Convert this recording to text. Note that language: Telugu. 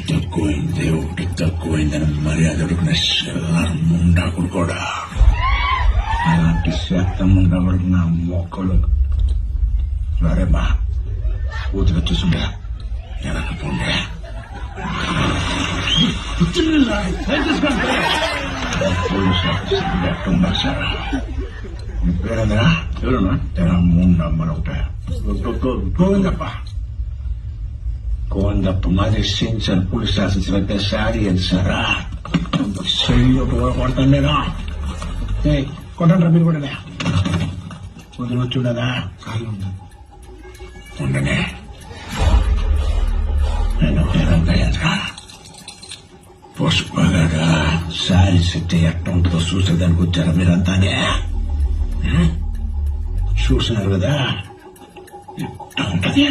ఒకటి తక్కువైందని మర్యాద అడుగున ముండాకుడు కూడా అలాంటి శాతం ఉండవడు నా మొక్కలు సరే బా ఊతిగా చూసుండే వెనకపోండే పోలీసు ఆఫీసర్ సార్ మీ పేరేందా ఎవరన్నా ముండమ్మలు ఒకటే Govindappa madre senza il pulsare senza avversari e sarà se io dovevo guardarla కొట్టండి మీరు కూడా వదిలొచ్చుండదా ఉండనే నేను రంగయ్యరా పుష్పగడా సారీ సెట్ ఎట్ట ఉంటుందో చూసేదానికి వచ్చారా మీరంతానే చూసినారు కదా ఎట్ట ఉంటది